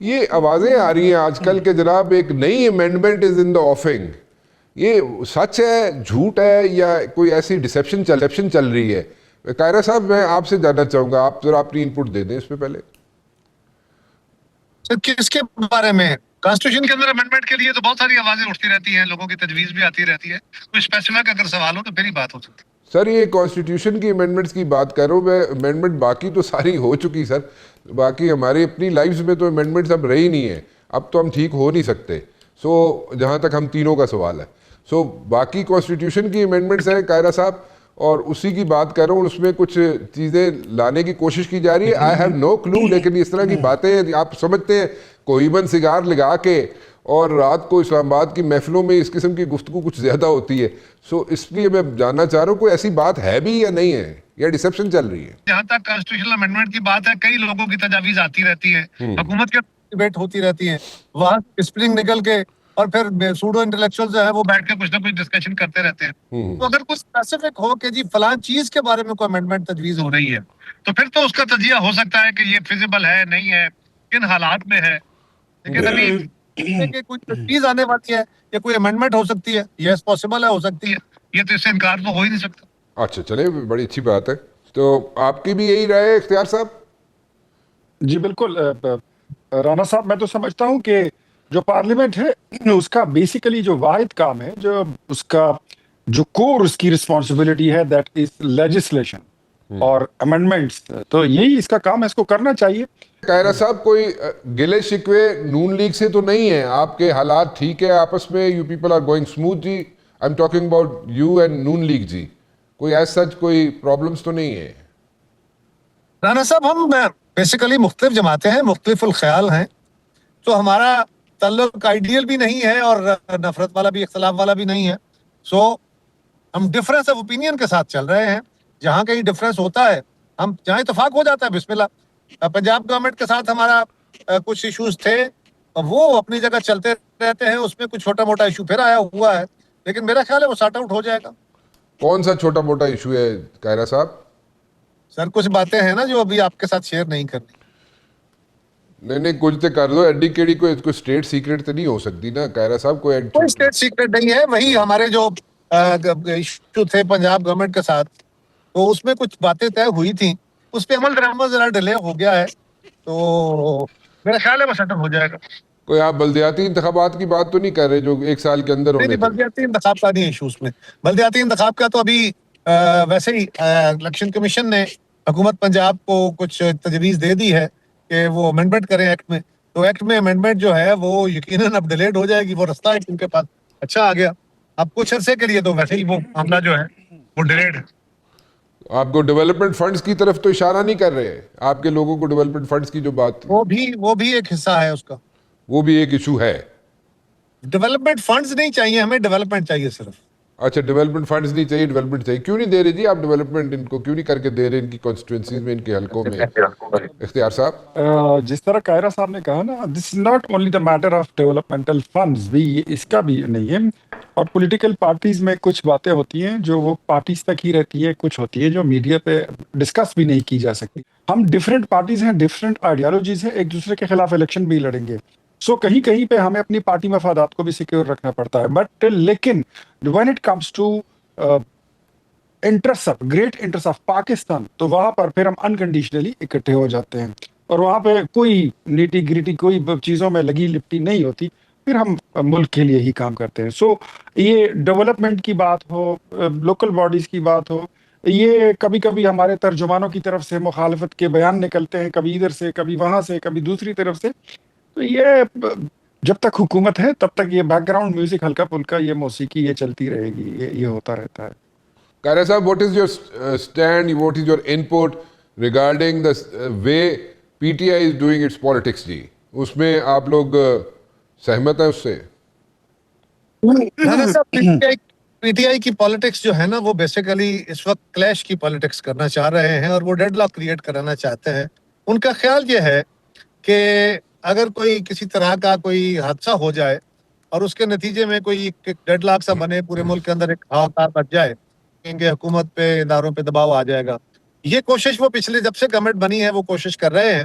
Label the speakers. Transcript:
Speaker 1: یہ آوازیں آ رہی ہیں آج کل کہ جناب ایک نئی امینڈمنٹ از ان دا آفنگ. یہ سچ ہے، جھوٹ ہے، یا کوئی ایسی ڈسیپشن چل رہی ہے؟ قاہرہ صاحب میں آپ سے جاننا چاہوں گا، آپ ذرا اپنی انپٹ دے دیں اس پہ پہلے.
Speaker 2: سر کس کے بارے میں؟ کانسٹیٹیوشن کے اندر امینڈمنٹ کے لیے تو بہت ساری آوازیں اٹھتی رہتی ہیں، لوگوں کی تجویز بھی آتی رہتی ہے. کوئی اسپیسیفک اگر سوال ہو تو پھر ہی بات ہو سکتی ہے.
Speaker 1: سر یہ کانسٹیٹیوشن کی امینڈمنٹس کی بات کر رہا ہوں میں. امینڈمنٹ باقی تو ساری ہو چکی سر، باقی ہماری اپنی لائفز میں تو امینڈمنٹس اب رہی نہیں ہیں، اب تو ہم ٹھیک ہو نہیں سکتے. جہاں تک ہم تینوں کا سوال ہے، باقی کانسٹیٹیوشن کی امینڈمنٹس ہیں قاہرہ صاحب، اور اسی کی بات کر رہا ہوں. اس میں کچھ چیزیں لانے کی کوشش کی جا رہی ہے. آئی ہیو نو کلو، لیکن اس طرح کی باتیں آپ سمجھتے ہیں کوئی سگار لگا کے اور رات کو اسلام آباد کی محفلوں میں اس قسم کی گفتگو کچھ زیادہ ہوتی ہے. اس لیے میں جاننا چاہ رہا ہوں کوئی ایسی بات ہے بھی یا نہیں ہے، یا ڈسیپشن چل رہی ہے؟
Speaker 2: جہاں تک کانسٹیٹیوشنل امینڈمنٹ کی بات ہے، کئی لوگوں کی تجاویز آتی رہتی ہے، حکومت کے ڈیبیٹ ہوتی رہتی ہے، وہاں اسپرنگ نکل کے اور پھر سوڈو انٹلیکچوئل جو ہے وہ بیٹھ کے کچھ نہ کچھ ڈسکشن کرتے رہتے ہیں. تو اگر کچھ اسپیسیفک ہو کہ جی فلاں چیز کے بارے میں کوئی امینڈمنٹ تجویز ہو رہی ہے تو پھر تو اس کا تجزیہ ہو سکتا ہے کہ یہ فیزیبل ہے نہیں ہے، کن حالات میں ہے. لیکن ابھی کہ کوئی چیز آنے والی ہے یا کوئی امینڈمنٹ ہو سکتی ہے، یس پاسبل ہے، ہو سکتی ہے، یہ تو اس سے انکار تو ہو ہی نہیں سکتا.
Speaker 1: اچھا چلے، بڑی اچھی بات ہے. تو آپ کی بھی یہی رائے ہے اختیار صاحب؟
Speaker 3: جی بالکل رانا صاحب، میں تو سمجھتا ہوں کہ جو پارلیمنٹ ہے اس کا بیسیکلی جو واحد کام ہے، جو اس کا جو کور اس کی رسپانسبلٹی ہے، دیٹ از لیجسلیشن اور امینڈمنٹس. تو یہی اس کا کام ہے، اس کو کرنا چاہیے.
Speaker 1: قاہرہ صاحب کوئی گلے شکوے نون لیگ سے تو نہیں ہیں؟ آپ کے حالات ٹھیک ہے آپس میں؟ You people are going smooth جی؟ I am talking about you and Noon League جی. کوئی ایز سچ کوئی پرابلمس تو نہیں ہے؟
Speaker 2: رانا صاحب ہم بیسیکلی مختلف جماعتیں ہیں، مختلف الخیال ہیں، تو ہمارا تعلق آئیڈیل بھی نہیں ہے اور نفرت والا بھی، اختلاف والا بھی نہیں ہے. ہم ڈفرینس آف اوپینین کے ساتھ چل رہے ہیں. جہاں کہیں ڈفرینس ہوتا ہے، ہم جہاں اتفاق ہو جاتا ہے بسم اللہ. پنجاب گورنمنٹ کے ساتھ ہمارا کچھ ایشوز تھے، وہ اپنی جگہ چلتے رہتے ہیں، اس میں کچھ چھوٹا موٹا ایشو پھر آیا ہوا ہے، لیکن میرا خیال ہے وہ سارٹ آؤٹ ہو جائے گا.
Speaker 1: کون سا چھوٹا موٹا ایشو ہے قاہرہ صاحب؟
Speaker 2: سر کچھ باتیں ہیں نا جو ابھی آپ کے ساتھ شیئر نہیں کرنی.
Speaker 1: نہیں کچھ تو کر دو. ایڈی کیڑی کوئی اسٹیٹ سیکرٹ تو نہیں ہو سکتی نا قاہرہ صاحب؟ کوئی
Speaker 2: اسٹیٹ سیکرٹ نہیں ہے. وہی ہمارے جو ایشو تھے پنجاب گورنمنٹ کے ساتھ، تو اس میں کچھ باتیں طے ہوئی تھیں، اس پہ عمل درآمد ذرا ڈیلے ہو گیا ہے، تو میرا خیال ہے وہ سیٹل ہو جائے گا.
Speaker 1: کوئی آپ بلدیاتی انتخابات کی بات تو نہیں کر رہے جو ایک سال کے اندر ہونے
Speaker 2: نہیں،
Speaker 1: تھے؟
Speaker 2: بلدیاتی انتخاب کا نہیں ایشو اس میں. بلدیاتی انتخاب کا تو ابھی ویسے ہی الیکشن کمیشن نے حکومت پنجاب کو کچھ تجویز دے دی ہے کہ وہ امینڈمنٹ کریں ایکٹ میں. تو ایکٹ میں امینڈمنٹ جو ہے وہ یقیناً اب ڈیلیڈ ہو جائے گی. وہ رستہ ہے ان کے پاس اچھا آ گیا. اب کچھ عرصے کے لیے تو ویسے ہی وہ معاملہ جو ہے وہ ڈیلیڈ ہے.
Speaker 1: آپ کو ڈیولپمنٹ فنڈز کی طرف تو اشارہ نہیں کر رہے؟ آپ کے لوگوں کو ڈیولپمنٹ فنڈز کی جو بات تھی
Speaker 2: وہ بھی ایک حصہ ہے اس کا.
Speaker 1: وہ بھی ایک ایشو ہے.
Speaker 2: ڈیولپمنٹ فنڈز نہیں چاہیے ہمیں، ڈیولپمنٹ چاہیے صرف.
Speaker 1: اچھا ڈیولپمنٹ فنڈز نہیں چاہیے، ڈیولپمنٹ چاہیے. کیوں نہیں دے رہے جی آپ ڈیولپمنٹ؟ ان کو کیوں نہیں کر کے دے رہے ان کی کانسٹیٹوئنسیز میں، ان کے حلقوں میں؟ اختیار صاحب
Speaker 3: جس طرح قاہرہ صاحب نے کہا نا، this is not only the matter of developmental funds بھی، اس کا بھی نہیں ہے. اور پولیٹیکل پارٹیز میں کچھ باتیں ہوتی ہیں جو وہ پارٹیز تک ہی رہتی ہے، کچھ ہوتی ہے جو میڈیا پہ ڈسکس بھی نہیں کی جا سکتی. ہم ڈفرینٹ پارٹیز ہیں، ڈفرینٹ آئیڈیالوجیز ہیں، ایک دوسرے کے خلاف الیکشن بھی لڑیں گے. کہیں کہیں پہ ہمیں اپنی پارٹی مفادات کو بھی سیکیور رکھنا پڑتا ہے. بٹ لیکن when it comes to great interest of Pakistan, تو وہاں پر پھر ہم انکنڈیشنلی اکٹھے ہو جاتے ہیں، اور وہاں پہ کوئی نیٹی گریٹی کوئی چیزوں میں لگی لپٹی نہیں ہوتی. پھر ہم ملک کے لیے ہی کام کرتے ہیں. یہ ڈیولپمنٹ کی بات ہو، لوکل باڈیز کی بات ہو، یہ کبھی کبھی ہمارے ترجمانوں کی طرف سے مخالفت کے بیان نکلتے ہیں، کبھی ادھر سے، کبھی وہاں سے، کبھی دوسری طرف سے. تو یہ جب تک حکومت ہے تب تک یہ بیک گراؤنڈ میوزک ہلکا پھلکا، یہ موسیقی یہ چلتی رہے گی، یہ ہوتا رہتا ہے.
Speaker 1: قاہرہ صاحب what is your stand, what is your input regarding the way P T I is doing its politics جی؟ اس میں آپ لوگ سہمت ہیں اس سے؟
Speaker 2: پی ٹی آئی کی پالیٹکس جو ہے نا، وہ بیسیکلی اس وقت کلیش کی پالیٹکس کرنا چاہ رہے ہیں، اور وہ ڈیڈ لاک کریٹ کرانا چاہتے ہیں. ان کا خیال یہ ہے کہ اگر کوئی کسی طرح کا کوئی حادثہ ہو جائے اور اس کے نتیجے میں کوئی ڈیڈ لاک سا بنے، پورے ملک کے اندر ایک ہاہکار بچ جائے کہ حکومت پہ، اداروں پہ دباؤ آ جائے گا. یہ کوشش وہ پچھلے جب سے گورنمنٹ بنی ہے وہ کوشش کر رہے ہیں.